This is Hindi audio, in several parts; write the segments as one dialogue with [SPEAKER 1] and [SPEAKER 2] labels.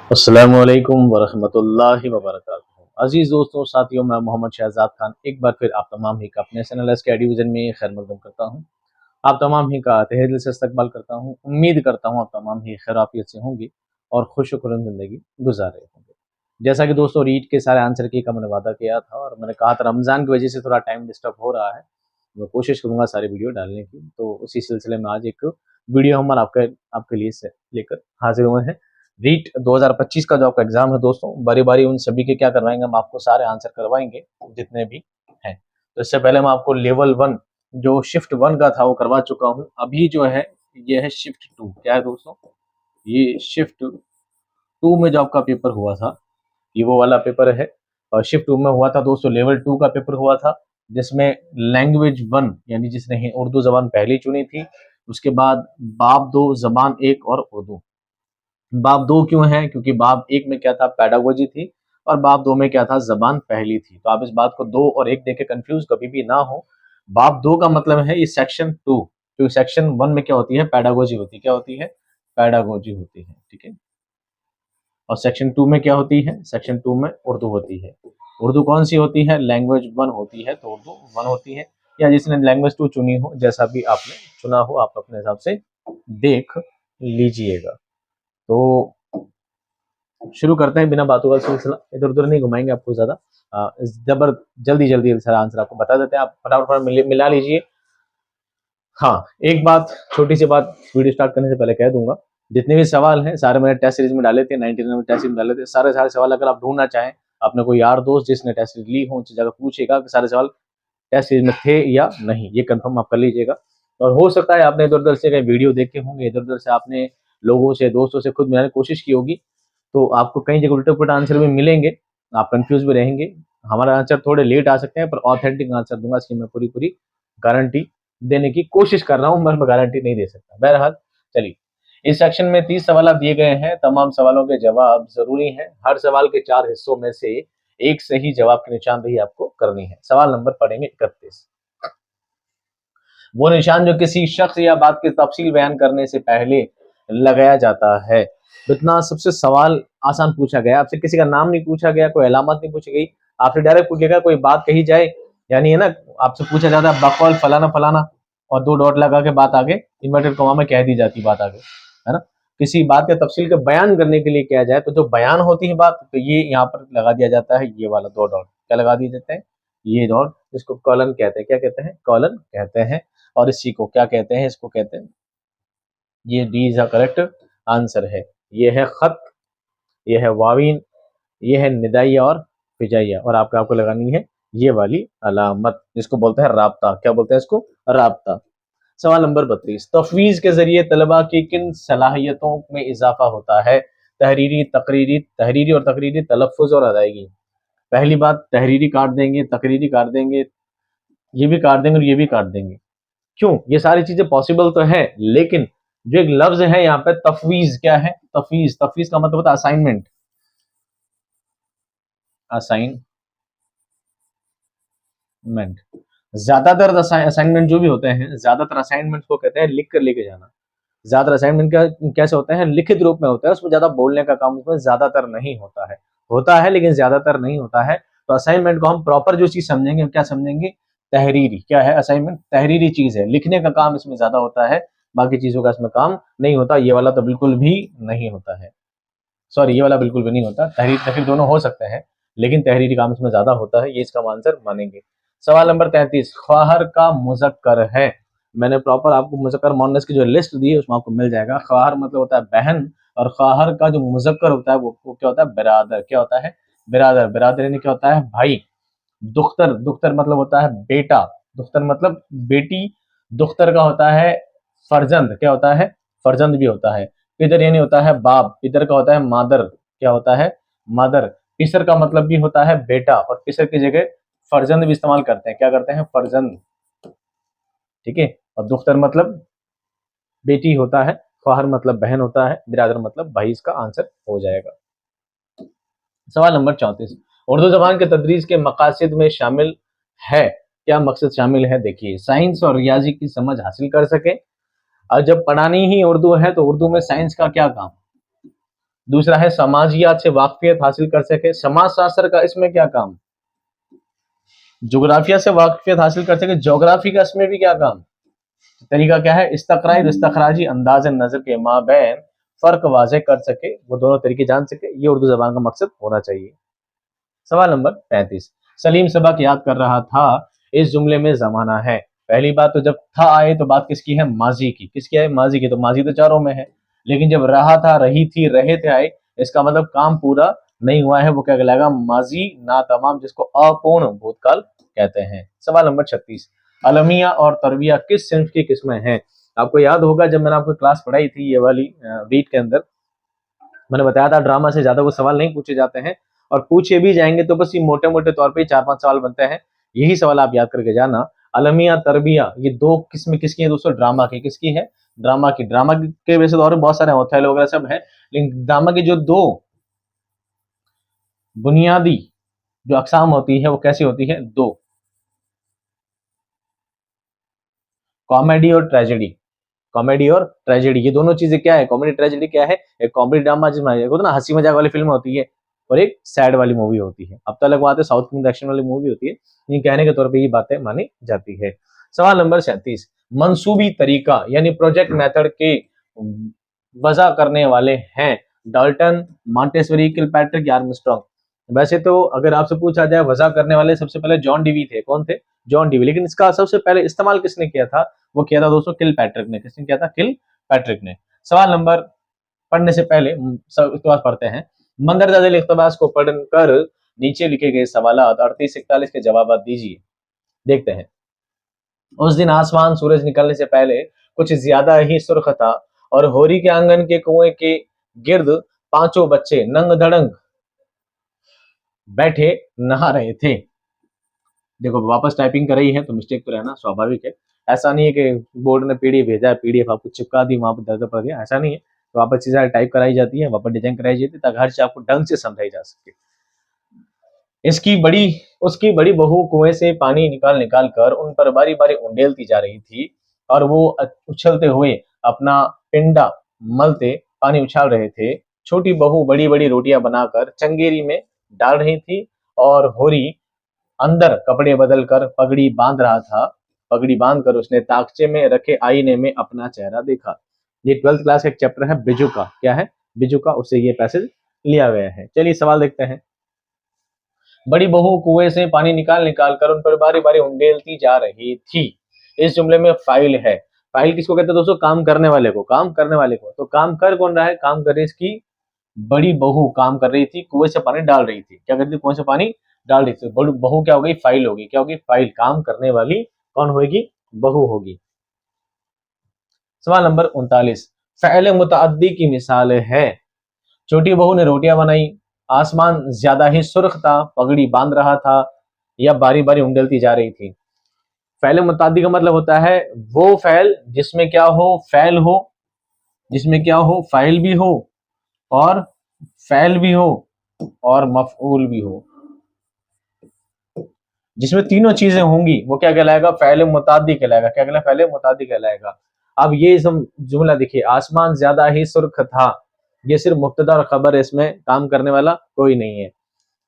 [SPEAKER 1] अस्सलामुअलैकुम वरहमतुल्लाहि वबरकातुहू। अजीज दोस्तों, साथियों, मैं मोहम्मद शहजाद खान एक बार फिर आप तमाम ही का अपने चैनल एसके डिवीजन में खैर मकदम करता हूँ। आप तमाम ही का तहे दिल से इस्तकबाल करता हूँ। उम्मीद करता हूँ आप तमाम ही खैराफियत से होंगे और खुशकुरन जिंदगी गुजार रहे होंगे। जैसा कि दोस्तों रीड के सारे आंसर की का मैंने वादा किया था और मैंने कहा था रमज़ान की वजह से थोड़ा टाइम डिस्टर्ब हो रहा है। मैं कोशिश करूंगा सारी वीडियो डालने की, तो उसी सिलसिले में आज एक वीडियो हम आपके आपके लिए से लेकर हाजिर हुए हैं। रीट 2025 का जो आपका एग्जाम है दोस्तों, बारी बारी उन सभी के क्या करवाएंगे, हम आपको सारे आंसर करवाएंगे जितने भी हैं। तो इससे पहले मैं आपको लेवल 1 जो शिफ्ट 1 का था वो करवा चुका हूँ। अभी जो है ये है शिफ्ट 2। क्या है दोस्तों, ये शिफ्ट 2 में जो आपका पेपर हुआ था ये वो वाला पेपर है। और शिफ्ट 2 में हुआ था दोस्तों, लेवल 2 का पेपर हुआ था, जिसमें लैंग्वेज 1 यानी जिसने उर्दू जबान पहली चुनी थी, उसके बाद बाब 2 जबान 1 और उर्दू। बाब 2 क्यों है, क्योंकि बाब 1 में क्या था, पैडागोजी थी, और बाब 2 में क्या था, जबान पहली थी। तो आप इस बात को 2 और 1 देके कंफ्यूज कभी भी ना हो। बाब 2 का मतलब है ये सेक्शन 2, क्योंकि सेक्शन 1 में क्या होती है, पैडागोजी होती है। क्या होती है, पैडागोजी होती है, ठीक है। और सेक्शन 2 में क्या होती है, सेक्शन 2 में उर्दू होती है। उर्दू कौन सी होती है, लैंग्वेज 1 होती है, तो उर्दू 1 होती है। या जिसने लैंग्वेज 2 चुनी हो, जैसा भी आपने चुना हो, आप अपने हिसाब से देख लीजिएगा। तो शुरू करते हैं बिना बातों का सिलसिला, इधर उधर नहीं घुमाएंगे आपको ज्यादा। जबर जल्दी जल्दी सारा आंसर आपको बता देते हैं, आप फटाफट मिला लीजिए। हाँ, एक बात, छोटी सी बात वीडियो स्टार्ट करने से पहले कह दूंगा, जितने भी सवाल हैं सारे मैंने टेस्ट सीरीज में डाले थे, 99 टेस्ट सीरीज में डाले थे। सारे सारे सवाल अगर आप ढूंढना चाहें, अपने कोई यार दोस्त जिसने टेस्ट सीरीज ली हो उनसे जाकर पूछेगा कि सारे सवाल टेस्ट सीरीज में थे या नहीं, ये कंफर्म आप कर लीजिएगा। और हो सकता है आपने इधर उधर से कहीं वीडियो देखे होंगे, इधर उधर से आपने लोगों से, दोस्तों से खुद मिलाने की कोशिश की होगी, तो आपको कई जगह उल्टे पुल्टे आंसर भी मिलेंगे, आप कंफ्यूज भी रहेंगे। हमारा आंसर थोड़े लेट आ सकते हैं, पर ऑथेंटिक आंसर दूंगा, इसकी मैं पूरी पूरी गारंटी देने की कोशिश कर रहा हूं, मैं गारंटी नहीं दे सकता। बहरहाल चलिए, इस सेक्शन में 30 सवाल दिए गए हैं, तमाम सवालों के जवाब जरूरी हैं। हर सवाल के 4 हिस्सों में से एक सही जवाब की निशानदेही आपको करनी है। सवाल नंबर पढ़ेंगे 31। वो निशान जो किसी शख्स या बात की तफसील बयान करने से पहले लगाया जाता है। तो इतना सबसे सवाल आसान पूछा गया, आपसे किसी का नाम नहीं पूछा गया, कोई अलामत नहीं पूछी गई, आपसे डायरेक्ट पूछा गया कोई बात कही जाए, यानी है ना, आपसे पूछा जाता है बकौल फलाना फलाना, और 2 डॉट लगा के बात आगे इन्वर्टेड कॉमा में कह दी जाती बात आगे, है ना। किसी बात के तफसील के बयान करने के लिए किया जाए, तो जो बयान होती है बात, तो ये यहाँ पर लगा दिया जाता है, ये वाला 2 डॉट क्या लगा दिए जाते हैं, ये डॉट, जिसको कॉलन कहते हैं। क्या कहते हैं, कॉलन कहते हैं। और इसी को क्या कहते हैं, इसको कहते हैं, ये डी इज करेक्ट आंसर है। ये है खत, ये है वावीन, ये है निदाइया और फिजाइया, और आपको लगानी है ये वाली अलामत, जिसको बोलते हैं राब्ता। क्या बोलते हैं इसको, राब्ता। सवाल नंबर 32, तफवीज के जरिए तलबा की किन सलाहियतों में इजाफा होता है। तहरीरी और तकरीरी तलफ़ुज़ और अदायगी। पहली बात, तहरीरी काट देंगे, तकरीरी काट देंगे, ये भी काट देंगे और ये भी काट देंगे। क्यों, ये सारी चीजें पॉसिबल तो है, लेकिन जो एक लफ्ज है यहाँ पे तफवीज, क्या है, तफवीज, तफवीज का मतलब होता है असाइनमेंट, असाइनमेंट। ज्यादातर असाइनमेंट जो भी होते हैं, ज्यादातर असाइनमेंट को कहते हैं लिख कर लेके जाना। ज्यादातर असाइनमेंट का कैसे होते हैं, लिखित रूप में होता है, उसमें ज्यादा बोलने का काम उसमें ज्यादातर नहीं होता है, होता है लेकिन ज्यादातर नहीं होता है। तो असाइनमेंट को हम प्रॉपर जो चीज समझेंगे, क्या समझेंगे, तहरीरी। क्या है असाइनमेंट, तहरीरी चीज है, लिखने का काम इसमें ज्यादा होता है, बाकी चीजों का इसमें काम नहीं होता। ये वाला तो बिल्कुल भी नहीं होता है, सॉरी, ये वाला बिल्कुल भी नहीं होता। तहरीर तहरीर दोनों हो सकते हैं, लेकिन तहरीरी काम इसमें ज्यादा होता है, ये इसका आंसर मानेंगे। सवाल नंबर 33, ख्वाहर का मुजक्कर है। मैंने प्रॉपर आपको मुजक्कर मोनस की जो लिस्ट दी है उसमें आपको मिल जाएगा। ख्वाहर मतलब होता है बहन, और ख्वाहर का जो मुजक्कर होता है वो क्या होता है, बिरादर। क्या होता है, बिरादर। बिरादर यानी क्या होता है, भाई। दुख्तर, दुख्तर मतलब होता है बेटा, दुख्तर मतलब बेटी। दुख्तर का होता है फर्जंद। क्या होता है, फर्जंद भी होता है। पितर यानी होता है बाप, पितर का होता है मादर। क्या होता है, मदर। पिसर का मतलब भी होता है बेटा, और पिसर की जगह फर्जंद भी इस्तेमाल करते हैं। क्या करते हैं, फर्जंद, ठीक है। और दुख्तर मतलब बेटी होता है, ख्वाहर मतलब बहन होता है, बिरादर मतलब भाई, इसका आंसर हो जाएगा। सवाल नंबर 34, उर्दू जबान के तदरीस के मकासद में शामिल है। क्या मकसद शामिल है, देखिए, साइंस और रियाजी की समझ हासिल कर सके। और जब पढ़ानी ही उर्दू है तो उर्दू में साइंस का क्या काम, दूसरा है समाजियात से वाकफियत हासिल कर सके। समाज शास्त्र का इसमें क्या काम? जोग्राफिया से वाकफियत हासिल कर सके। ज्योग्राफी का इसमें भी क्या काम? तरीका क्या है? इस्तकराई इस्तखराजी अंदाज नजर के माबैन फर्क वाजे कर सके, वो दोनों तरीके जान सके, ये उर्दू जबान का मकसद होना चाहिए। सवाल नंबर 35, सलीम सबक याद कर रहा था, इस जुमले में जमाना है। पहली बात तो जब था आए तो बात किसकी है? माजी की। किसकी है? माजी की। तो माजी तो चारों में है, लेकिन जब रहा था, रही थी, रहे थे आए, इसका मतलब काम पूरा नहीं हुआ है, वो क्या कहलाएगा? माजी ना तमाम, जिसको अपूर्ण भूतकाल कहते हैं। सवाल नंबर 36, अलमिया और तरबिया किस सिंफ की किस्में हैं? आपको याद होगा जब मैंने आपको क्लास पढ़ाई थी ये वाली वीक के अंदर, मैंने बताया था ड्रामा से ज्यादा वो सवाल नहीं पूछे जाते हैं, और पूछे भी जाएंगे तो बस ये मोटे मोटे तौर पे 4-5 सवाल बनते हैं। यही सवाल आप याद करके जाना। अलमिया तरबिया ये दो किस्में किसकी है दोस्तों? ड्रामा की। किसकी है? ड्रामा की। ड्रामा के वैसे तो और भी बहुत सारे ओथेलो वगैरह सब है, लेकिन ड्रामा की जो दो बुनियादी जो अकसाम होती है वो कैसी होती है? दो, कॉमेडी और ट्रेजेडी। कॉमेडी और ट्रेजेडी ये दोनों चीजें क्या है? कॉमेडी ट्रेजेडी क्या है? एक कॉमेडी ड्रामा जिसमें होता है ना हंसी मजाक वाली फिल्म होती है, और एक सैड वाली मूवी होती है। अब तो अलग बात है, साउथ की एक्शन वाली मूवी होती है, ये कहने के तौर पे ये बातें मानी जाती है। सवाल नंबर 37, मंसूबी तरीका यानी प्रोजेक्ट मेथड के वजह करने वाले हैं डाल्टन, मॉन्टेसरी, किलपैट्रिक या आर्मस्ट्रांग। वैसे तो अगर आपसे पूछा जाए वजह करने वाले, सबसे पहले जॉन डीवी थे। कौन थे? John Dewey. लेकिन इसका सबसे पहले इस्तेमाल किसने किया था? वो किया था दोस्तों किल पैट्रिक ने। किसने किया था? किल पैट्रिक ने। सवाल नंबर पढ़ने से पहले इख्तिबास पढ़ते हैं। मंदरजा झैल इख्तिबास को पढ़कर नीचे लिखे गए सवाल 38-41 के जवाब दीजिए। देखते हैं। उस दिन आसमान सूरज निकलने से पहले कुछ ज्यादा ही सुर्ख था और होरी के आंगन के कुएं के गिर्द पांचों बच्चे नंग धड़ंग बैठे नहा रहे थे। देखो वापस टाइपिंग कर रही है तो मिस्टेक तो रहना स्वाभाविक है। ऐसा नहीं है कि बोर्ड ने पीडीएफ भेजा है, पीडीएफ आपको चिपका दी, वहां पर दर्द पड़ गया, ऐसा नहीं है। तो वापस चीजें टाइप कराई जाती है, वापस डिजाइन कराई जाती है, ताकि हर चीज आपको ढंग से समझाई जा सके। इसकी बड़ी उसकी बड़ी बहू कुएं से पानी निकाल निकाल कर उन पर बारी बारी उंडेलती जा रही थी, और वो उछलते हुए अपना पिंडा मलते पानी उछाल रहे थे। छोटी बहू बड़ी बड़ी रोटियां बनाकर चंगेरी में डाल रही थी, और होरी अंदर कपड़े बदलकर पगड़ी बांध रहा था। पगड़ी बांधकर उसने ताकचे में रखे आईने में अपना चेहरा देखा। ये 12th क्लास का एक चैप्टर है बिजू का। क्या है? बिजू का। उससे ये पैसेज लिया गया है। चलिए सवाल देखते हैं। बड़ी बहू कुएं से पानी निकाल निकाल कर उन पर बारी बारी उंडेलती जा रही थी। इस जुमले में फाइल है। फाइल किसको कहते हैं दोस्तों? काम करने वाले को। काम करने वाले को। तो काम कर कौन रहा है? काम कर रही इसकी बड़ी बहू काम कर रही थी, कुएं से पानी डाल रही थी। क्या करती थी? कुएं से पानी डाल रही थी। बड़ी बहू क्या हो गई? फाइल होगी। क्या होगी? फाइल। काम करने वाली कौन होगी? बहू होगी। सवाल नंबर 39, फ़ैल मुतअद्दी की मिसाल है। छोटी बहू ने रोटियां बनाई, आसमान ज्यादा ही सुर्ख था, पगड़ी बांध रहा था, या बारी बारी उंडलती जा रही थी। फ़ैल मुतअद्दी का मतलब होता है वो फ़ैल जिसमें क्या हो? फ़ैल हो, जिसमें क्या हो? फ़ाइल भी हो, और फ़ैल भी हो, और मफ़ऊल भी हो। जिसमें तीनों चीजें होंगी वो क्या कहलाएगा? फ़ैल मुताद्दी कहलाएगा। क्या कहलाएगा? फ़ैल मुताद्दी कहलाएगा। अब ये जुमला देखिए, आसमान ज्यादा ही सुर्ख था, ये सिर्फ मुब्तदा और खबर है, इसमें काम करने वाला कोई नहीं है।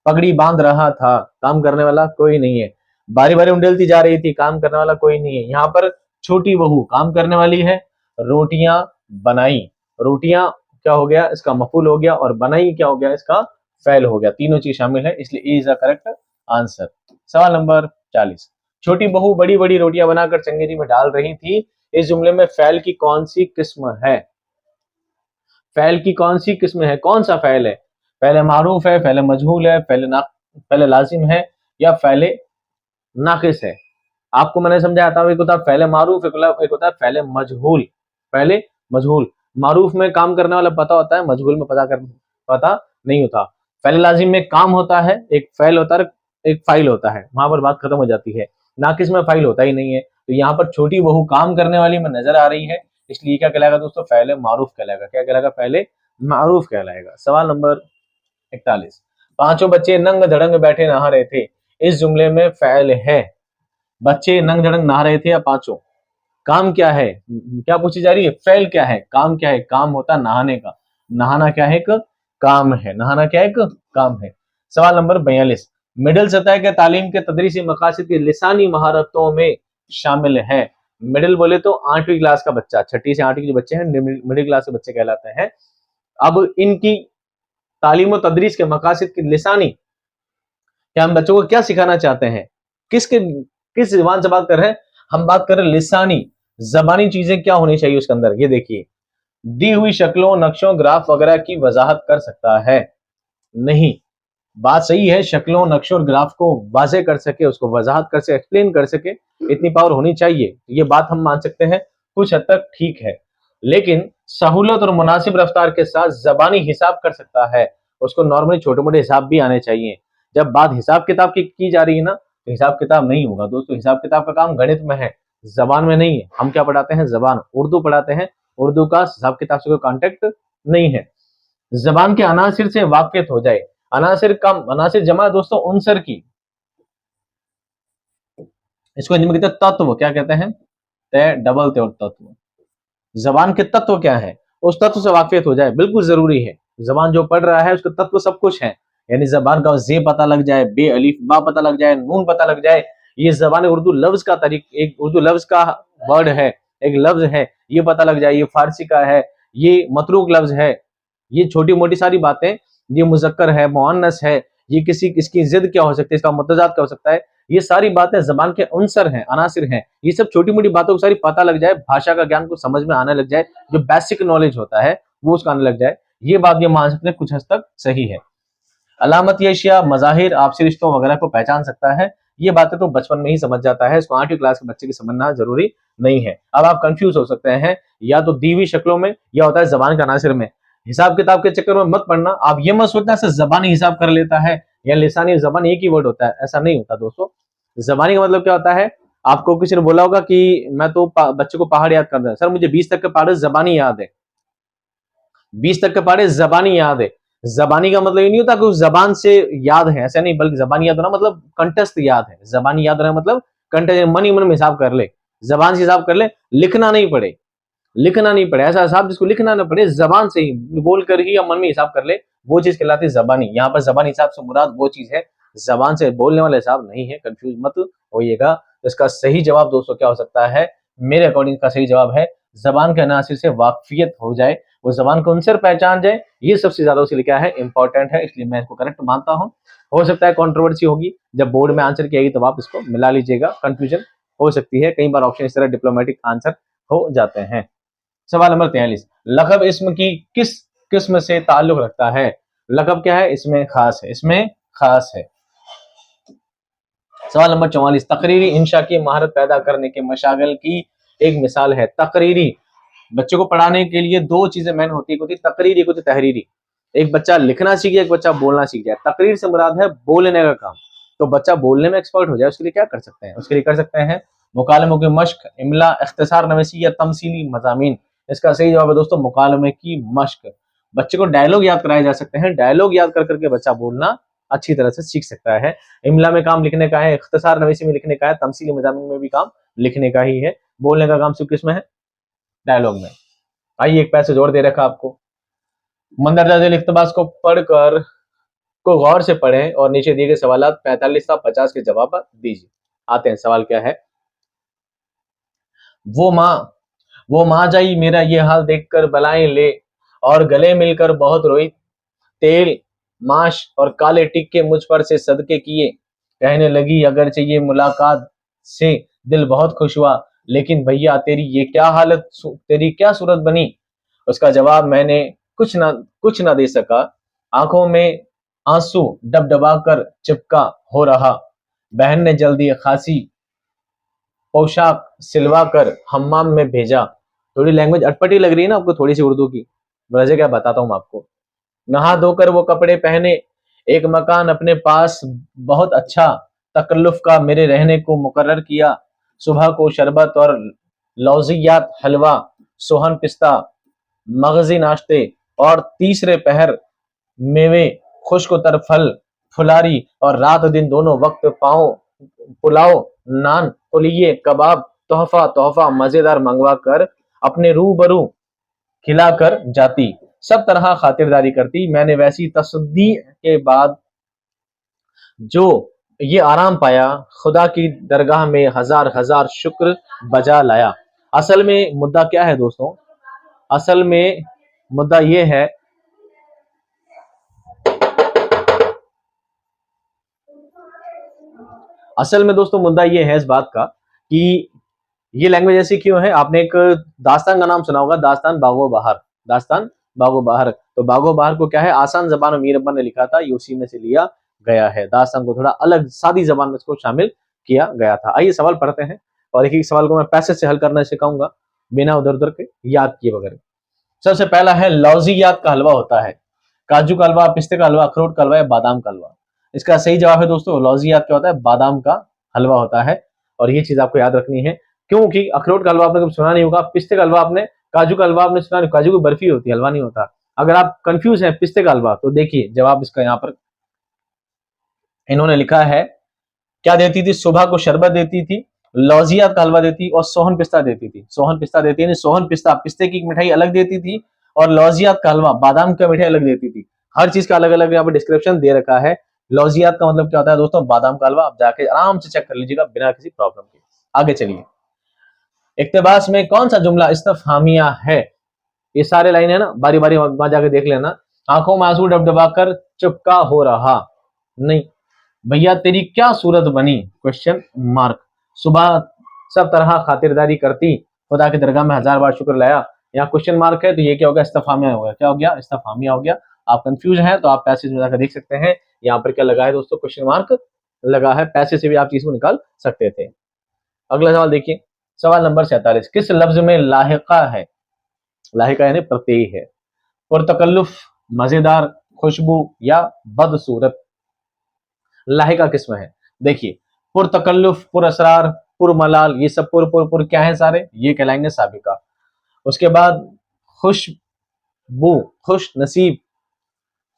[SPEAKER 1] पगड़ी बांध रहा था, काम करने वाला कोई नहीं है। बारी बारी उंडेलती जा रही थी, काम करने वाला कोई नहीं है। यहाँ पर छोटी बहू काम करने वाली है। रोटियां बनाई, रोटियां क्या हो गया? इसका मफूल हो गया, और बनाई क्या हो गया? इसका फ़ैल हो गया। तीनों चीज शामिल है, इसलिए ए इज द करेक्ट आंसर। सवाल नंबर 40, छोटी बहू बड़ी बड़ी रोटियां बनाकर चंगेरी में डाल रही थी। इस जुमले में फ़ैल की कौन सी किस्म है? फ़ैल की कौन सी किस्म है? कौन सा फ़ैल है? फ़ैल मारूफ है, फ़ैल मजहूल है, फ़ैल लाजिम है, या फ़ैल नाकिस है? आपको मैंने समझाया था, एक होता है फ़ैल मारूफ, एक होता है फ़ैल मजहूल। फ़ैल मजहूल, मारूफ में काम करने वाला पता होता है, मजहूल में पता नहीं होता। फ़ैल लाजिम में काम होता है, एक फ़ैल होता है, एक फ़ाइल होता है, वहां पर बात खत्म हो जाती है। नाकिस में फ़ाइल होता ही नहीं है। तो यहाँ पर छोटी बहू काम करने वाली में नजर आ रही है, इसलिए क्या कहलाएगा दोस्तों? फ़ैल मारूफ कहलाएगा। क्या कहलाएगा? फ़ैल मारूफ कहलाएगा। सवाल नंबर 41, पांचों बच्चे नंग धड़ंग बैठे नहा रहे थे। इस जुमले में फ़ैल है। बच्चे नंग धड़ंग नहा रहे थे या पांचों? काम क्या है? क्या पूछी जा रही है? फ़ैल क्या है? काम क्या है? काम होता है नहाने का। नहाना क्या है? एक काम है। नहाना क्या एक काम है। सवाल नंबर 42, मिडिल सतह के तालीम के तदरीसी मकासद की लिसानी महारतों में शामिल है। मिडिल बोले तो 8वीं क्लास का बच्चा, 6ठी से 8वीं के बच्चे हैं मिडिल क्लास के बच्चे कहलाते हैं। अब इनकी तालीम और तदरीस के मकासद की लिसानी, क्या हम बच्चों को क्या सिखाना चाहते हैं, किस जुबान से बात कर रहे हैं, हम बात कर रहे हैं लिसानी, जबानी चीजें क्या होनी चाहिए उसके अंदर। ये देखिए, दी हुई शक्लों, नक्शों, ग्राफ वगैरह की वजाहत कर सकता है? नहीं। बात सही है, शक्लों, नक्शों और ग्राफ को वाजे कर सके, उसको वजाहत कर सके, एक्सप्लेन कर सके, इतनी पावर होनी चाहिए। ये बात हम मान सकते हैं, कुछ हद तक ठीक है। लेकिन सहूलत और मुनासिब रफ्तार के साथ जबानी हिसाब कर सकता है, उसको नॉर्मली छोटे मोटे हिसाब भी आने चाहिए। जब बात हिसाब किताब की जा रही है ना, तो हिसाब किताब नहीं होगा दोस्तों। हिसाब किताब का काम गणित में है, जबान में नहीं है। हम क्या पढ़ाते हैं, जबान, उर्दू पढ़ाते हैं। उर्दू का हिसाब किताब से कोई कॉन्टेक्ट नहीं है। जबान के अनासिर से वाकिफ हो जाए। अनासिर जमा है दोस्तों उनसर की, इसको हिंदी में कहते हैं तत्व। क्या कहते हैं, तय डबल तय और तत्व। जबान के तत्व क्या है, उस तत्व से वाकिफ हो जाए, बिल्कुल जरूरी है। जबान जो पढ़ रहा है उसके तत्व सब कुछ है। यानी जबान का जे पता लग जाए, बे अलिफ बा पता लग जाए, नून पता लग जाए। ये जबान उर्दू लफ्ज का एक उर्दू लफ्ज का वर्ड है, एक लफ्ज है, ये पता लग जाए। ये फारसी का है, ये मतरूक लफ्ज है। ये छोटी मोटी सारी बातें, ये मुजक्कर है, मुअन्नस है, ये इसकी जिद क्या हो सकती है, इसका मुतजाद क्या हो सकता है, ये सारी बातें जबान के उनसर हैं, अनासिर हैं। ये सब छोटी मोटी बातों को सारी पता लग जाए, भाषा का ज्ञान को समझ में आने लग जाए, जो बेसिक नॉलेज होता है वो उसका आने लग जाए। ये बात ये मान सकते हैं कुछ हद तक सही है। अलामती अशिया, मज़ाहिर, आपसी रिश्तों वगैरह को पहचान सकता है। ये बातें तो बचपन में ही समझ जाता है, इसको 8वीं क्लास के बच्चे की समझना जरूरी नहीं है। अब आप कंफ्यूज हो सकते हैं, या तो दी हुई शक्लों में, या होता है जबान के अनासिर में। हिसाब किताब के चक्कर में मत पढ़ना। आप ये मत सोचना सिर्फ जबानी हिसाब कर लेता है या लिसानी जबान एक ही वर्ड होता है, ऐसा नहीं होता दोस्तों। जबानी का मतलब क्या होता है, आपको किसी ने बोला होगा कि मैं तो बच्चे को पहाड़ याद कर रहा है, सर मुझे 20 तक के पहाड़ जबानी याद है, 20 तक के पहाड़े जबानी याद है। जबानी का मतलब ये नहीं होता कि उस जबान से याद है, ऐसा नहीं, बल्कि जबानी याद होना मतलब कंठस्थ याद है। जबानी याद रहना मतलब कंठस्थ, मन ही मन में हिसाब कर ले, जबान से हिसाब कर ले, लिखना नहीं पड़े। लिखना नहीं पड़े, ऐसा हिसाब जिसको लिखना ना पड़े, जबान से ही बोल कर ही या मन में हिसाब कर ले, वो चीज कहलाती है जबानी। यहाँ पर जबानी हिसाब से मुराद वो चीज है, जबान से बोलने वाला हिसाब नहीं है। कंफ्यूज मत होइएगा। इसका सही जवाब दोस्तों क्या हो सकता है, मेरे अकॉर्डिंग का सही जवाब है जबान के अनासिर से वाकफियत हो जाए, वो जबान को उनसे पहचान जाए। ये सबसे ज्यादा उसके लिए क्या है, इंपॉर्टेंट है, इसलिए मैं इसको करेक्ट मानता हूँ। हो सकता है कंट्रोवर्सी होगी, जब बोर्ड में आंसर की आएगी तब आप इसको मिला लीजिएगा, कंफ्यूजन हो सकती है। कई बार ऑप्शन इस तरह डिप्लोमेटिक आंसर हो जाते हैं। सवाल नंबर 43, लक़ब इसम की किस किस्म से ताल्लुक रखता है। लक़ब क्या है, इसमें खास है, इसमें खास है। सवाल नंबर 44, तकरीरी इंशा की महारत पैदा करने के मशागल की एक मिसाल है। तकरीरी, बच्चों को पढ़ाने के लिए दो चीजें मेन होती है, तकरीरी, एक होती तहरीरी। एक बच्चा लिखना सीख जाए, एक बच्चा बोलना सीख जाए। तकरीर से मुराद है बोलने का काम, तो बच्चा बोलने में एक्सपर्ट हो जाए, उसके लिए क्या कर सकते हैं, उसके लिए कर सकते हैं मुकालमों की मश्क, इमला, इख्तिसार नवीसी या तमसीली मज़ामीन। इसका सही जवाब है दोस्तों मुकालमे की मश्क। बच्चे को डायलॉग याद कराए जा सकते हैं, डायलॉग याद कर करके बच्चा बोलना अच्छी तरह से सीख सकता है। इमला में काम लिखने का है, इख्तिसार नवीसी में लिखने का है, तमसीली मज़ामीन में भी काम लिखने का ही है। बोलने का काम सिर्फ किसमें है, डायलॉग में। आइए एक पैसे जोड़ दे रखा आपको। मंदरजा झेल इक़्तिबास को पढ़कर को गौर से पढ़ें और नीचे दिए गए सवाल 45 से 50 के जवाब दीजिए। आते हैं, सवाल क्या है। वो माँ वो माँ जाई मेरा ये हाल देखकर बलाएं ले, और गले मिलकर बहुत रोई। तेल, माश और काले टिक्के मुझ पर से सदके किए। कहने लगी अगरचे ये मुलाकात से दिल बहुत खुश हुआ, लेकिन भैया तेरी ये क्या हालत, तेरी क्या सूरत बनी। उसका जवाब मैंने कुछ ना दे सका। आंखों में आंसू डबडबा कर चिपका हो रहा। बहन ने जल्दी खासी पोशाक सिलवा कर हम्माम में भेजा। थोड़ी लैंग्वेज अटपटी लग रही है ना आपको, थोड़ी सी उर्दू की, वजह क्या बताता हूँ आपको। नहा धोकर वो कपड़े पहने, एक मकान अपने पास बहुत अच्छा तकल्लुफ का मेरे रहने को मुकर्रर किया। सुबह को शरबत और लौजियात, हलवा, सोहन पिस्ता, मगजी नाश्ते, और तीसरे पहर मेवे, खुश्क-तर फल, फुलारी, और रात दिन दोनों वक्त पाओ पुलाव, नान, पुलिये, कबाब, तोहफा तोहफा मजेदार मंगवा कर अपने रूबरू खिलाकर जाती। सब तरह खातिरदारी करती, मैंने वैसी तसद्दी के बाद जो ये आराम पाया, खुदा की दरगाह में हजार हजार शुक्र बजा लाया। असल में मुद्दा क्या है दोस्तों? असल में मुद्दा ये है, असल में दोस्तों मुद्दा ये है इस बात का कि ये लैंग्वेज ऐसी क्यों है। आपने एक दास्तान का नाम सुना होगा, दास्तान बागो बहार, दास्तान बागो बहार। तो बागो बहार को क्या है, आसान जबान में मीर अकबर ने लिखा था, ये उसी में से लिया गया है। दास्तान को थोड़ा अलग सादी जबान में इसको शामिल किया गया था। आइए सवाल पढ़ते हैं और एक एक सवाल को मैं पैसेज से हल करना सिखाऊंगा, बिना उधर उधर के याद किए बगैर। सबसे पहला है, लौजियात का हलवा होता है, काजू का हलवा, पिस्ते का हलवा, अखरोट का हलवा या बादाम का हलवा। इसका सही जवाब है दोस्तों, लौजियात क्या होता है, बादाम का हलवा होता है। और ये चीज आपको याद रखनी है, क्योंकि अखरोट का हलवा आपने कभी सुना नहीं होगा, पिस्ते का हलवा आपने, काजू का हलवा आपने सुना नहीं, काजू की बर्फी होती है, हलवा नहीं होता। अगर आप कंफ्यूज हैं पिस्ते का हलवा, तो देखिए जवाब इसका यहाँ पर इन्होंने लिखा है, क्या देती थी, सुबह को शरबत देती थी, लौजियात का हलवा देती और सोहन पिस्ता देती थी। सोहन पिस्ता देती है, सोहन पिस्ता पिस्ते की मिठाई अलग देती थी और लौजियात का हलवा बादाम का मिठाई अलग देती थी। हर चीज का अलग अलग यहाँ पर डिस्क्रिप्शन दे रखा है। लौजियात का मतलब क्या होता है दोस्तों, बादाम का हलवा। आप जाके आराम से चेक कर लीजिएगा बिना किसी प्रॉब्लम के। आगे चलिए, इक्तबास में कौन सा जुमला इस्तफहामिया है? ये सारे लाइन है ना, बारी बारी वहां जाके देख लेना। आंखों में आंसू डबडबा कर चुपका हो रहा नहीं, भैया तेरी क्या सूरत बनी, क्वेश्चन मार्क। सुबह सब तरह खातिरदारी करती, खुदा की दरगाह में हजार बार शुक्र लाया। यहाँ क्वेश्चन मार्क है, तो ये क्या हो गया, इस्तफहामिया हो गया। क्या हो गया, इस्तफहामिया हो गया। आप कंफ्यूज हैं तो आप पैसेज में जाकर देख सकते हैं, यहाँ पर क्या लगा है दोस्तों, क्वेश्चन मार्क लगा है। पैसे से भी आप चीज को निकाल सकते थे। अगला सवाल देखिए, सवाल नंबर 47, किस लफ्ज में लाहिका है? लाहिका यानी प्रत्यय है। पुरतकल्लुफ, मजेदार, खुशबू या बदसूरत। लाहिका किस में है? देखिए, पुरतकल्लुफ, पुरअसरार, पुरमलाल, ये सब पुर पुर पुर क्या है सारे, ये कहलाएंगे साबिका। उसके बाद खुशबू, खुश नसीब,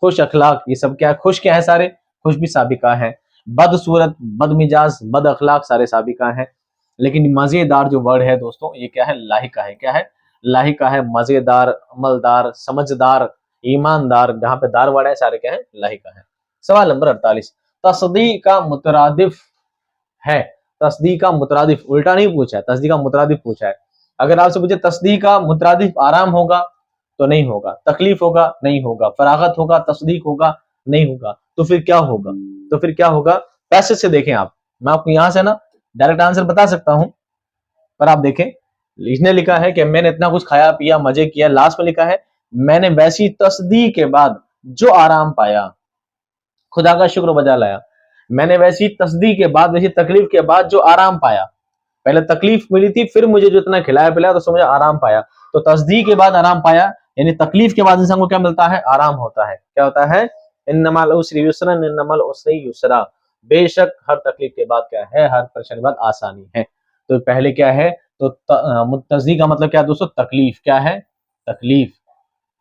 [SPEAKER 1] खुश अखलाक, ये सब क्या है, खुश क्या है सारे, खुश भी साबिका है। बदसूरत, बदमिजाज, बद अखलाक सारे साबिका है। लेकिन मजेदार जो वर्ड है दोस्तों, ये क्या है, लाहिका है। क्या है, लाहिका है। मजेदार, अमलदार, समझदार, ईमानदार, जहां पे दार वर्ड है सारे क्या है, लाहिका है। सवाल नंबर 48, तस्दीक का मुतरादिफ है। तस्दीक का मुतरादिफ, उल्टा नहीं पूछा है, तस्दीक का मुतरादिफ पूछा है। अगर आपसे पूछे तस्दीक का मुतरादिफ आराम होगा तो नहीं होगा, तकलीफ होगा नहीं होगा, फरागत होगा, तस्दीक होगा नहीं होगा, तो फिर क्या होगा? तो फिर क्या होगा, पैसेज से देखें आप। मैं आपको यहां से ना डायरेक्ट आंसर बता सकता हूं, पर आप देखें, इसने लिखा है कि मैंने इतना कुछ खाया पिया मजे किया, लास्ट में लिखा है मैंने वैसी तस्दीक के बाद जो आराम पाया, खुदा का शुक्र बजा लाया। मैंने वैसी तस्दीक के बाद, वैसी तकलीफ के बाद जो आराम पाया, पहले तकलीफ मिली थी, फिर मुझे जो इतना खिलाया पिलाया तो मुझे आराम पाया। तो तस्दीक के बाद आराम पाया, यानी तकलीफ के बाद इंसान को क्या मिलता है, आराम होता है। क्या होता है, इन्नमल उस्री युस्रन इन्नमल उस्री युस्रा, बेशक हर तकलीफ के बाद क्या है, हर परेशानी के बाद आसानी है। तो पहले क्या है, तो तस्दीक का मतलब क्या है दोस्तों, तकलीफ। क्या है, तकलीफ।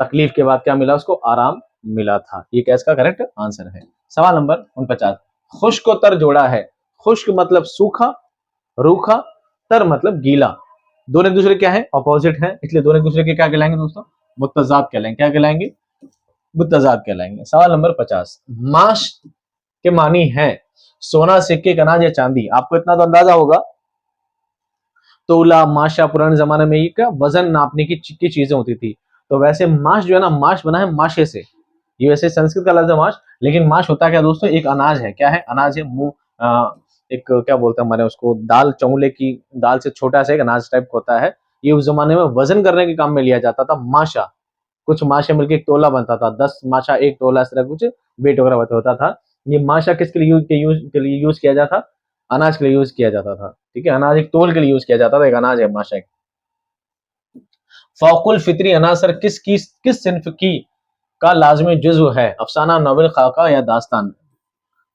[SPEAKER 1] तकलीफ के बाद क्या मिला उसको, आराम मिला था। ये क्या इसका करेक्ट आंसर है। सवाल नंबर 49, खुश्क को तर जोड़ा है। खुश्क मतलब सूखा, रूखा, तर मतलब गीला। दोनों एक दूसरे क्या है, अपोजिट है, इसलिए दोनों एक दूसरे के क्या कहलाएंगे दोस्तों, मुत्तजाद कहलाएंगे। क्या कहलाएंगे, मुत्तजाद कहलाएंगे। सवाल नंबर 50, माश के मानी है सोना, सिक्के, अनाज या चांदी। आपको इतना तो अंदाजा होगा, तोला, माशा, पुराने जमाने में ये क्या वजन नापने की चीजें होती थी। तो वैसे माश जो है ना, माश बना है माशे से। ये वैसे संस्कृत का लफ्ज है माश, लेकिन माश होता क्या दोस्तों, एक अनाज है। क्या है, अनाज है, मुंह एक क्या बोलते हैं मैंने उसको, दाल, चौले की दाल से छोटा सा एक अनाज टाइप होता है। ये उस जमाने में वजन करने के काम में लिया जाता था, माशा। कुछ माशे मिलकर एक तोला बनता था, 10 माशा एक तोला, इस तरह कुछ वेट वगैरह होता था। ये माशा किसके लिए यूज किया जाता, अनाज के लिए यूज किया जाता था। ठीक है, अनाज एक तोल के लिए यूज किया जाता था, एक अनाज है माशा। फौकुल फितरी अनासर किस सिन्फ की का लाजमी जुज्व है? अफसाना, नॉवेल, खाका या दास्तान।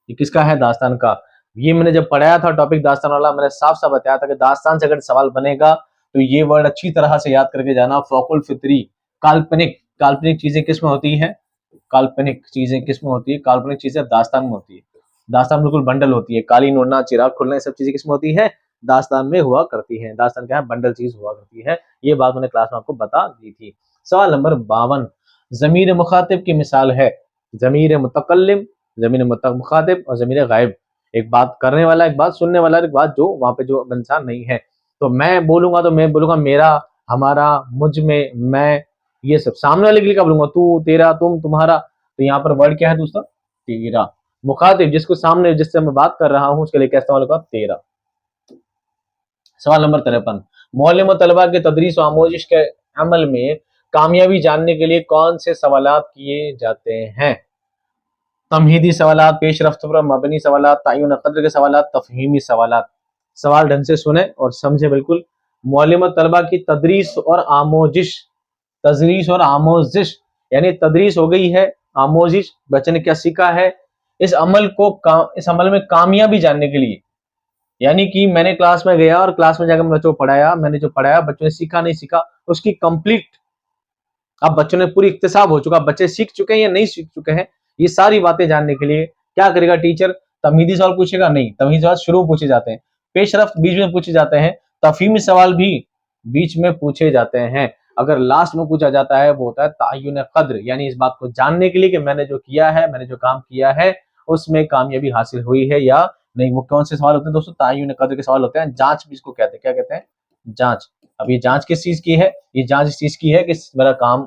[SPEAKER 1] ये किसका है, दास्तान का। ये मैंने जब पढ़ाया था टॉपिक दास्तान वाला, मैंने साफ साफ बताया था कि दास्तान से अगर सवाल बनेगा तो ये वर्ड अच्छी तरह से याद करके जाना। फौकुल फितरी, काल्पनिक, काल्पनिक चीजें किसमें होती है, काल्पनिक चीजें किसमें होती है, काल्पनिक चीजें दास्तान में होती है। दास्तान बिल्कुल बंडल होती है, कालीन उड़ना, चिराग खुलना, ये सब चीजें किसमें होती है, दास्तान में हुआ करती है। दास्तान क्या है, बंडल चीज हुआ करती है। ये बात मैंने क्लास में आपको बता दी थी। सवाल नंबर 52, ज़मीर मुखातिब की मिसाल है ज़मीर मुतकल्लिम, ज़मीर मुखातिब और ज़मीर गायब। एक बात करने वाला, एक बात सुनने वाला, एक बात जो वहाँ पे जो इंसान नहीं है। तो मैं बोलूँगा तो मैं बोलूँगा मेरा, हमारा, मुझ में, मैं, ये सब। सामने वाले के लिए क्या बोलूँगा? तू, तेरा, तुम, तुम्हारा। तो यहाँ पर वर्ड क्या है दूसरा? तेरा। मुखातिब जिसको सामने, जिससे मैं बात कर रहा हूँ, उसके लिए क्या इस्तेमाल होगा? तेरा। सवाल नंबर 53, मुअल्लिम व तलबा के तदरीस और आमोजिश के अमल में कामयाबी जानने के लिए कौन से सवालात किए जाते हैं? तमहीदी सवालात, पेशरफ्त पर मबनी सवालात, तय्युन क़द्र के सवालात, तफ़हीमी सवालात। सवाल ढंग से सुने और समझे बिल्कुल। मुअल्लिम व तलबा की तदरीस और आमोजिश, तदरीस और आमोजिश यानी तदरीस हो गई है, आमोजिश बच्चे ने क्या सीखा है, इस अमल को इस अमल में कामयाबी जानने के लिए, यानी कि मैंने क्लास में गया और क्लास में जाकर बच्चों को पढ़ाया, मैंने जो पढ़ाया बच्चों ने सीखा नहीं सीखा, उसकी कंप्लीट अब बच्चों ने पूरी इक्तिसाब हो चुका, बच्चे सीख चुके हैं या नहीं सीख चुके हैं, ये सारी बातें जानने के लिए क्या करेगा टीचर? तमहीदी सवाल पूछेगा? नहीं, तमहीदी सवाल शुरू में पूछे जाते हैं, पेशरफ्त बीच में पूछे जाते हैं, तफहीमी सवाल भी बीच में पूछे जाते हैं। अगर लास्ट में पूछा जाता है वो होता है तय्युन क़द्र, यानी इस बात को जानने के लिए कि मैंने जो किया है, मैंने जो काम किया है उसमें कामयाबी हासिल हुई है या नहीं। वो कौन से सवाल होते हैं दोस्तों? तय्युन क़द्र के सवाल होते हैं। जांच भी इसको कहते हैं, क्या कहते हैं? जांच। अब ये जांच किस चीज की है? ये जांच इस चीज की है कि मेरा काम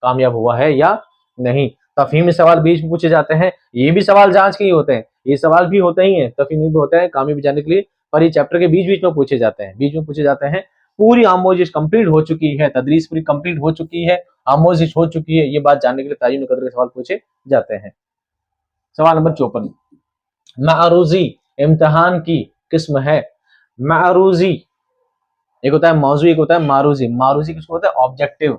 [SPEAKER 1] कामयाब हुआ है या नहीं। तफहीमी सवाल बीच में पूछे जाते हैं, ये भी सवाल जांच के ही होते हैं, ये सवाल भी होते ही हैं, तफहीमी भी होते हैं कामयाबी जानने के लिए, पर ये चैप्टर के बीच बीच में पूछे जाते हैं, बीच में पूछे जाते हैं। पूरी आमोजिश कंप्लीट हो चुकी है, तदरीस पूरी कंप्लीट हो चुकी है, आमोजिश हो चुकी है, ये बात जानने के लिए तय्युन क़द्र के सवाल पूछे जाते हैं। सवाल नंबर 54, मारूजी इम्तिहान की किस्म है। मारूजी एक होता है मौजू, एक होता है मारूजी। मारूजी किसको होता है? ऑब्जेक्टिव।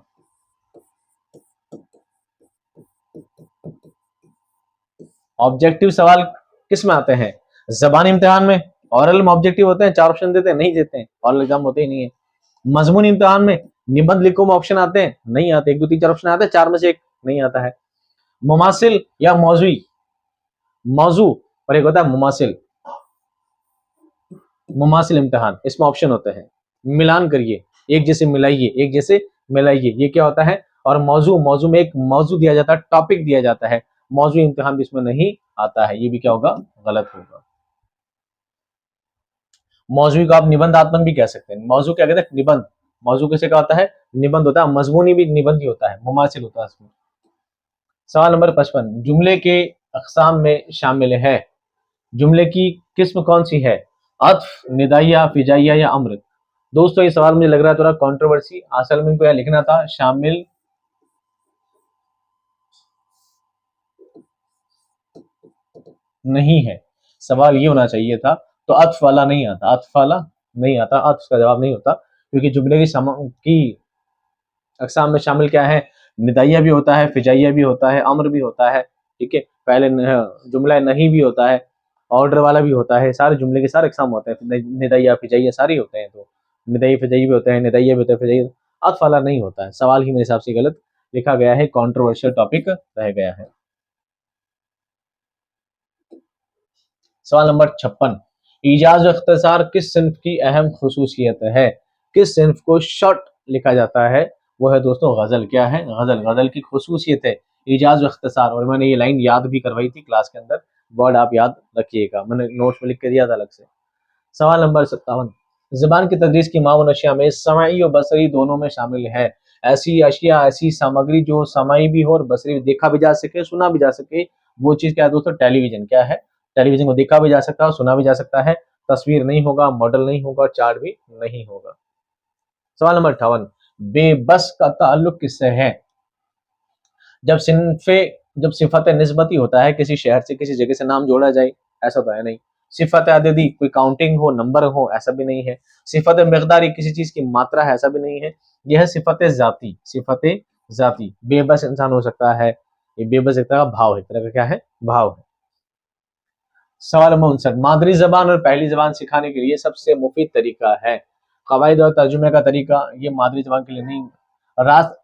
[SPEAKER 1] ऑब्जेक्टिव सवाल किस में आते हैं? ज़बानी इम्तिहान में। ऑरल में ऑब्जेक्टिव होते हैं, 4 ऑप्शन देते हैं, नहीं देते हैं, ऑरल एग्जाम होते ही नहीं है। मजमूनी इम्तिहान में निबंध लिखो में ऑप्शन आते हैं, नहीं आते, 1 2 3 4 ऑप्शन आते हैं, 4 में से एक नहीं आता है। मुमासिल या मौजूई, मौजू और एक होता है मुमासिल। मुमासिल इम्तिहान, इसमें ऑप्शन होते हैं, मिलान करिए, एक जैसे मिलाइए, एक जैसे मिलाइए, ये क्या होता है? और मौजू, मौजू में एक मौजू दिया जाता है, टॉपिक दिया जाता है, मौजू इम्तिहान भी इसमें नहीं आता है, ये भी क्या होगा? गलत होगा। मौजू को आप निबंधात्मक भी कह सकते हैं। मौजू क्या कहते हैं? निबंध। मौजू किसे क्या होता है? निबंध होता है। मजमूनी भी निबंध ही होता है, मुमासिल होता है इसमें। सवाल नंबर 55, जुमले के अक़साम में शामिल है। जुमले की किस्म कौन सी है? अत्फ, निदाइया, फिजाइया या अम्र। दोस्तों ये सवाल मुझे लग रहा है थोड़ा कंट्रोवर्सी, असल में इनको यह लिखना था शामिल नहीं है, सवाल ये होना चाहिए था। तो अत्फ वाला नहीं आता, अत्फ वाला नहीं आता, अत्फ का जवाब नहीं होता, क्योंकि जुमले की अक़साम में शामिल क्या है? निदाइया भी होता है, फिजाइया भी होता है, अम्र भी होता है, ठीक है। पहले जुमला नहीं भी होता है, ऑर्डर वाला भी होता है, सारे जुमले के सारे अक़साम होते हैं, निदाइया फिजाइया सारे होते हैं। तो निदाइया फिजाइया भी होते हैं, निदाइया भी होता है, फिजाइया, अत्फ वाला नहीं होता है। सवाल ही मेरे हिसाब से गलत लिखा गया है, कंट्रोवर्शियल टॉपिक रह गया है। सवाल नंबर 56, ईजाज व इख्तिसार किस सिन्फ की अहम खुसूसियत है? किस सिन्फ को शॉर्ट लिखा जाता है? वो है दोस्तों गजल। क्या है? गजल। गजल की खुसूसियत है ईजाज व इख्तिसार, और मैंने ये लाइन याद भी करवाई थी क्लास के अंदर, वर्ड आप याद रखिएगा, मैंने नोट्स में लिख के दिया था अलग से। सवाल नंबर 57, ज़बान की तदरीस की माउन अशिया में समाई और बसरी दोनों में शामिल है। ऐसी अशिया, ऐसी सामग्री जो समाई भी हो और बसरी भी, देखा भी जा सके, सुना भी जा सके, वो चीज़ क्या है दोस्तों? टेलीविजन। क्या है? टेलीविजन को देखा भी जा सकता है, सुना भी जा सकता है, तस्वीर नहीं होगा, मॉडल नहीं होगा, चार्ट भी नहीं होगा। सवाल नंबर 58, बेबस का ताल्लुक किससे है? जब सिनफे जब सिफत निस्बती होता है, किसी शहर से किसी जगह से नाम जोड़ा जाए, ऐसा तो है नहीं। सिफत अददी कोई काउंटिंग हो, नंबर हो, ऐसा भी नहीं है। सिफत मिकदारी किसी चीज की मात्रा है, ऐसा भी नहीं है। यह है सिफत जाती, सिफत जाती। बेबस इंसान हो सकता है, ये बेबस एक तरह का भाव है, एक तरह का क्या है? भाव है। सवाल नंबर 59, मादरी जबान और पहली जबान सिखाने के लिए सबसे मुफीद तरीका है। कवायद और तर्जुमे का तरीका, ये मादरी जबान के लिए नहीं। रास्त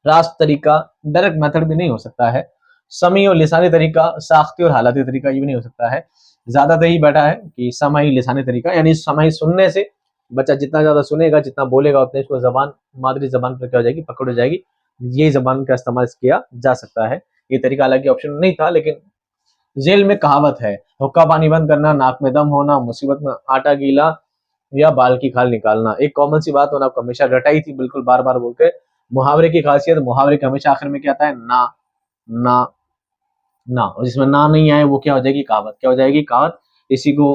[SPEAKER 1] रास्त तरीका, डायरेक्ट मेथड भी नहीं हो सकता है। समी और लिसानी तरीका, साख्ती और हालाती तरीका, ये भी नहीं हो सकता है। ज्यादातर ही बैठा है कि समाई लिसानी तरीका, यानी समाई सुनने से बच्चा जितना ज़्यादा सुनेगा, जितना बोलेगा, उतने इसको ज़बान मादरी ज़बान पर क्या हो जाएगी, पकड़ हो जाएगी। यही ज़बान का इस्तेमाल किया जा सकता है। ये तरीका हालाँकि ऑप्शन नहीं था, लेकिन ज़ेल में कहावत है, हुक्का पानी बंद करना, नाक में दम होना, मुसीबत में आटा गीला या बाल की खाल निकालना। एक कॉमन सी बात मैंने आपको हमेशा रटाई थी बिल्कुल बार-बार बोल के, मुहावरे की खासियत, मुहावरे के हमेशा आखिर में क्या आता है, ना, ना, ना, और जिसमें ना नहीं आए वो क्या हो जाएगी, कहावत। क्या हो जाएगी, कहावत। इसी को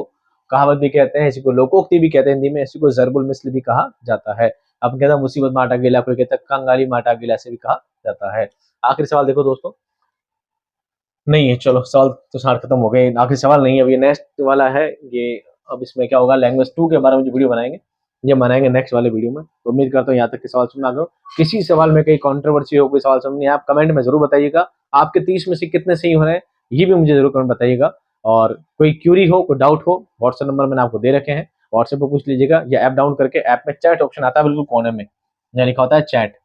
[SPEAKER 1] कहावत भी कहते हैं, इसी को लोकोक्ति भी कहते हैं हिंदी में, इसी को ज़रबुल मिस्ल भी कहा जाता है। अब कहता है मुसीबत में आटा गीला, कोई कहता है कंगाली में आटा गीला, ऐसे भी कहा जाता है। आखिरी सवाल देखो दोस्तों, नहीं है, चलो सवाल तो सारे खत्म हो गए, आखिरी सवाल नहीं है, अब ये नेक्स्ट वाला है ये। अब इसमें क्या होगा, लैंग्वेज 2 के बारे में जो वीडियो बनाएंगे, ये बनाएंगे नेक्स्ट वाले वीडियो में। तो उम्मीद करता हूँ यहाँ तक के सवाल समझ आ गए हो। किसी सवाल में कहीं कंट्रोवर्सी हो, कोई सवाल समझ नहीं आया, आप कमेंट में जरूर बताइएगा। आपके 30 में से कितने सही हो रहे हैं, ये भी मुझे जरूर कमेंट बताइएगा। और कोई क्यूरी हो, कोई डाउट हो, व्हाट्सएप नंबर मैंने आपको दे रखे हैं, व्हाट्सएप पर पूछ लीजिएगा, या ऐप डाउन करके ऐप में चैट ऑप्शन आता है बिल्कुल कोने में, यहाँ लिखा होता है चैट,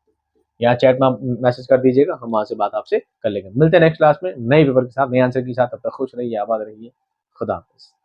[SPEAKER 1] यहाँ चैट में आप मैसेज कर दीजिएगा, हम वहाँ से बात आपसे कर लेंगे। मिलते हैं नेक्स्ट क्लास में नए पेपर के साथ, नए आंसर के साथ। तब तक खुश रहिए, आबाद रहिए। खुदा हाफिज़।